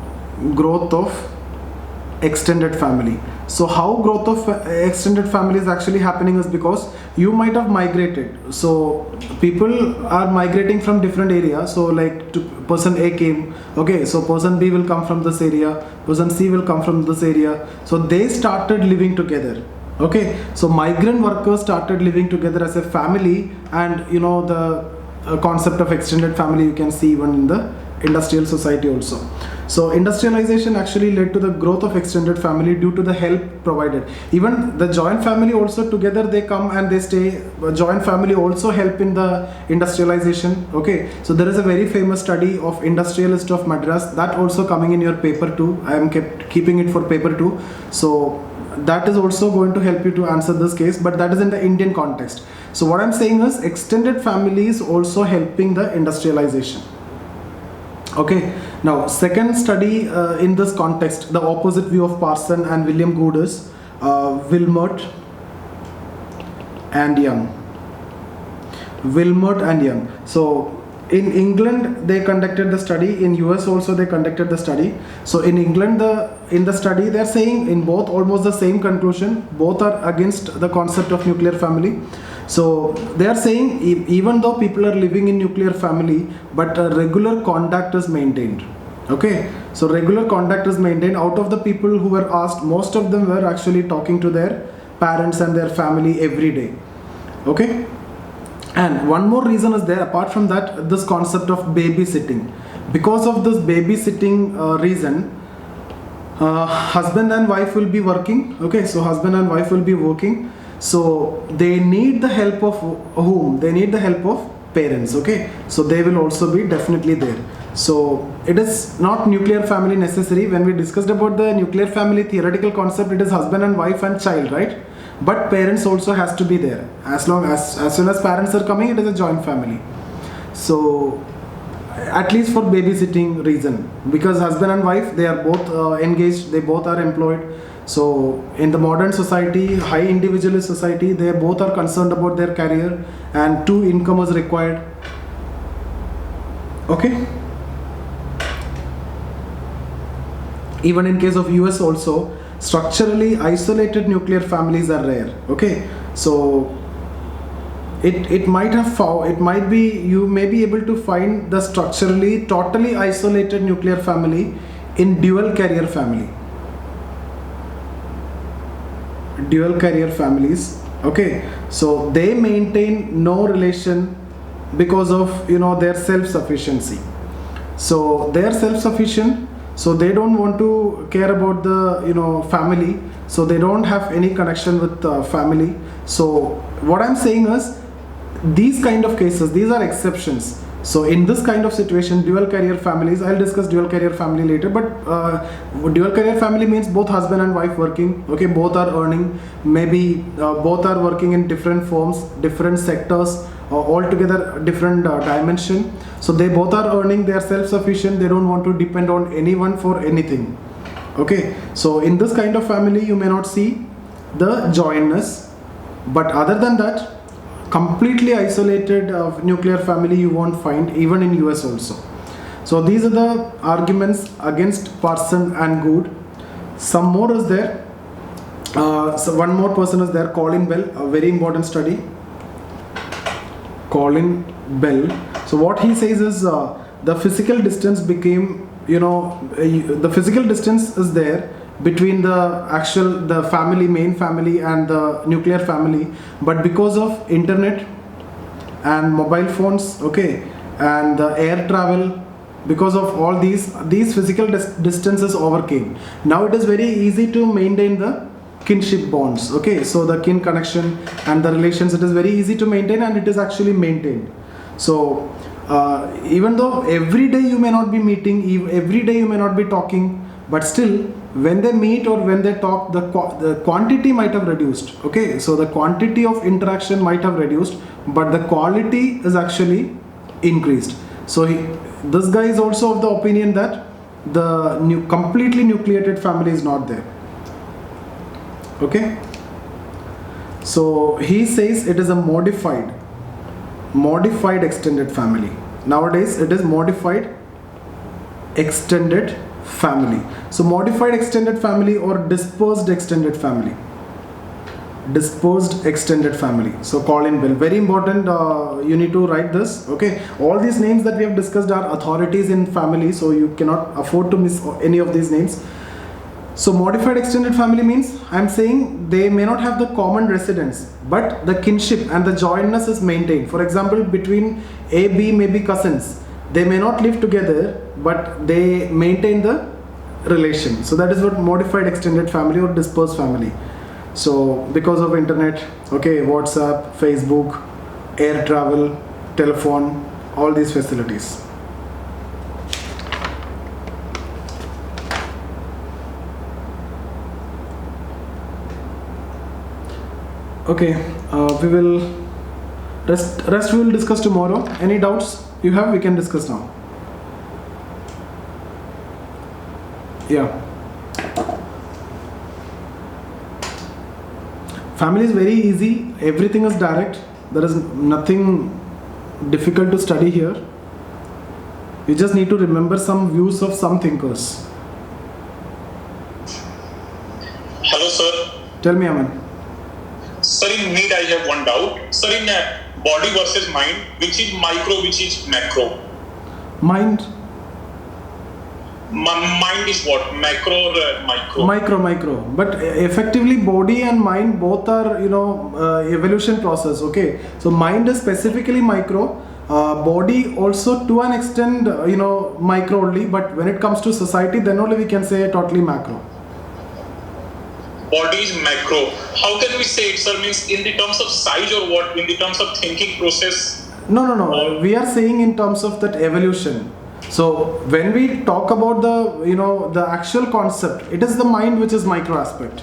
growth of extended family. So how growth of extended family is actually happening is because you might have migrated. So people are migrating from different areas. So like person A came, okay, so person B will come from this area, person C will come from this area. So they started living together. Okay, so migrant workers started living together as a family, and you know the concept of extended family you can see even in the industrial society also. So industrialization actually led to the growth of extended family due to the help provided. Even the joint family also together they come and they stay. Joint family also help in the industrialization. Okay, so there is a very famous study of Industrialist of Madras that also coming in your paper 2. I am keeping it for paper 2. So that is also going to help you to answer this case, but that is in the Indian context. So what I'm saying is extended family is also helping the industrialization. Okay, now second study in this context, the opposite view of Parson and William Good is Wilmot and Young. Wilmot and Young. So in England they conducted the study, in US also they conducted the study. So in England in the study they are saying in both almost the same conclusion. Both are against the concept of nuclear family. So they are saying even though people are living in nuclear family, but regular contact is maintained. Okay, so regular contact is maintained. Out of the people who were asked, most of them were actually talking to their parents and their family every day. Okay, and one more reason is there apart from that, this concept of babysitting. Because of this babysitting reason, husband and wife will be working. Okay, so husband and wife will be working. So they need the help of whom? They need the help of parents. Okay, so they will also be definitely there. So it is not nuclear family necessary. When we discussed about the nuclear family theoretical concept, it is husband and wife and child, right? But parents also has to be there. As soon as parents are coming, it is a joint family. So at least for babysitting reason, because husband and wife, they are both engaged, they both are employed. So in the modern society, high individualist society, they both are concerned about their career and two income is required. Okay. Even in case of US also, structurally isolated nuclear families are rare. Okay, so it might be you may be able to find the structurally totally isolated nuclear family in dual carrier family. Dual carrier families. Okay, so they maintain no relation because of their self-sufficiency. So they are self-sufficient. So they don't want to care about the family. So they don't have any connection with family. So what I'm saying is, these kind of cases, these are exceptions. So in this kind of situation, dual career families, I'll discuss dual career family later, but dual career family means both husband and wife working, okay, both are earning, maybe both are working in different firms, different sectors, altogether different dimension. So they both are earning, they are self-sufficient, they don't want to depend on anyone for anything. Okay, so in this kind of family, you may not see the jointness, but other than that, completely isolated nuclear family you won't find even in US also. So these are the arguments against Parson and Good. Some more is there. So one more person is there, Colin Bell, a very important study. Colin Bell. So what he says is the physical distance became, the physical distance is there between the family, main family and the nuclear family, but because of internet and mobile phones, okay, and the air travel, because of all these physical distances overcame. Now it is very easy to maintain the kinship bonds, okay, so the kin connection and the relations, it is very easy to maintain, and it is actually maintained. So even though every day you may not be meeting, every day you may not be talking, but still when they meet or when they talk, the quantity might have reduced, okay, so the quantity of interaction might have reduced, but the quality is actually increased. So this guy is also of the opinion that the completely nucleated family is not there, okay. So he says it is a modified extended family. Nowadays it is modified extended family. So modified extended family or dispersed extended family. Dispersed extended family. So Colin Bell, very important, you need to write this, okay. All these names that we have discussed are authorities in family, so you cannot afford to miss any of these names. So modified extended family means, I am saying they may not have the common residence, but the kinship and the jointness is maintained. For example, between A, B may be cousins. They may not live together, but they maintain the relation. So that is what modified extended family or dispersed family. So because of internet, okay, WhatsApp, Facebook, air travel, telephone, all these facilities. Okay, we will rest we will discuss tomorrow. Any doubts you have, we can discuss now. Yeah. Family is very easy, everything is direct, there is nothing difficult to study here. You just need to remember some views of some thinkers. Hello, sir. Tell me, Aman. Sir, in need I have one doubt. Sir, in body versus mind, which is micro, which is macro? Mind. Mind is what? Macro or micro? Micro. But effectively, body and mind both are, evolution process. Okay. So mind is specifically micro. Body also to an extent, micro only. But when it comes to society, then only we can say totally macro. Body is macro. How can we say it, sir? Means in the terms of size or what? In the terms of thinking process? No. We are saying in terms of that evolution. So when we talk about the actual concept, it is the mind which is micro aspect.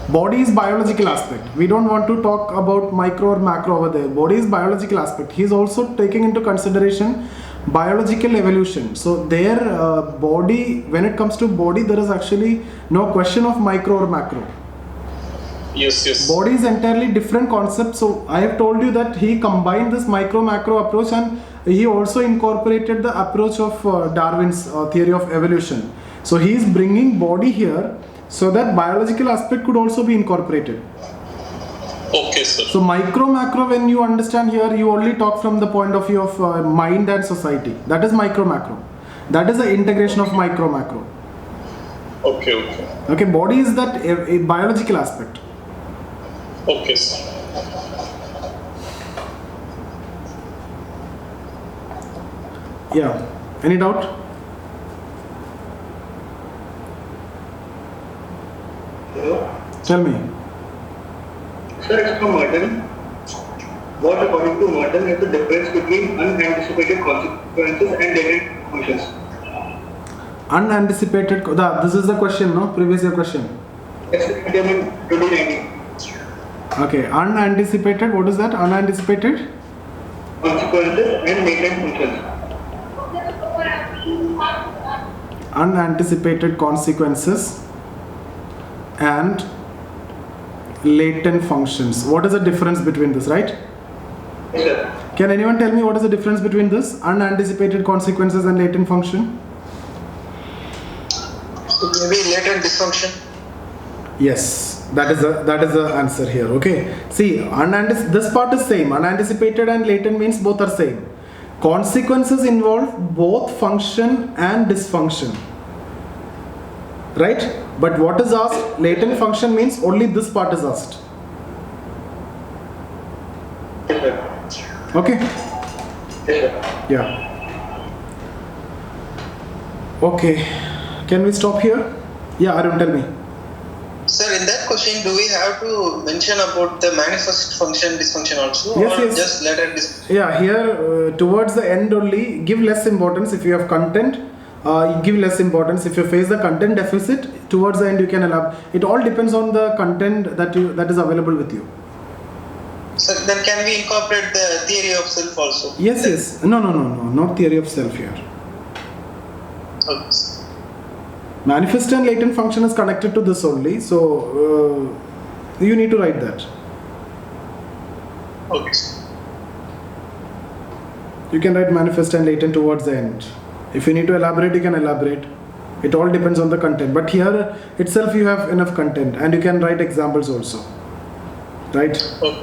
Body is biological aspect. We don't want to talk about micro or macro over there. Body is biological aspect. He is also taking into consideration biological evolution. So their body, when it comes to body, there is actually no question of micro or macro. Yes. Body is entirely different concept. So I have told you that he combined this micro macro approach, and he also incorporated the approach of Darwin's theory of evolution. So he is bringing body here so that biological aspect could also be incorporated. Okay, sir. So micro macro, when you understand here, you only talk from the point of view of mind and society. That is micro macro. That is the integration of micro macro. Okay. Body is that a biological aspect. Okay, sir. Yeah. Any doubt? Hello? Tell me. Sir, it's from Martin. what according to Merton is the difference between unanticipated consequences and latent functions? Unanticipated. This is the question, no? Previous year question. Yes, 2019. Okay. Unanticipated. What is that? Unanticipated Consequences and latent functions. Unanticipated consequences and latent functions. What is the difference between this, right? Yes, sir. Can anyone tell me what is the difference between this unanticipated consequences and latent function? Maybe latent dysfunction. Yes, that is the answer here. Okay. See, this part is same. Unanticipated and latent means both are same. Consequences involve both function and dysfunction. Right? But what is asked? Latent function means only this part is asked. Yes, sir. Okay? Yes, sir. Yeah. Okay. Can we stop here? Yeah, Arun, tell me. Sir, in that question, do we have to mention about the manifest function dysfunction also? Yes, or yes. just latent dysfunction? Yeah, here towards the end only, give less importance if you have content. Give less importance if you face the content deficit. Towards the end, you can elaborate. It all depends on the content that is available with you. So then, can we incorporate the theory of self also? Yes. No. Not theory of self here. Okay. Manifest and latent function is connected to this only. So you need to write that. Okay. You can write manifest and latent towards the end. If you need to elaborate, you can elaborate. It all depends on the content. But here itself you have enough content and you can write examples also. Right? Okay.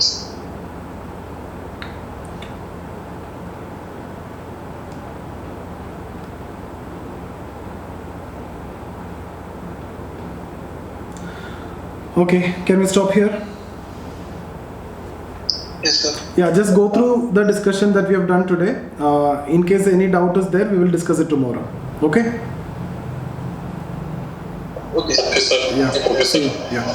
Okay, can we stop here? Yes, sir. Yeah, just go through the discussion that we have done today. In case any doubt is there, we will discuss it tomorrow. Okay? Okay, sir. Okay, sir. Yeah. Okay, sir. Yeah.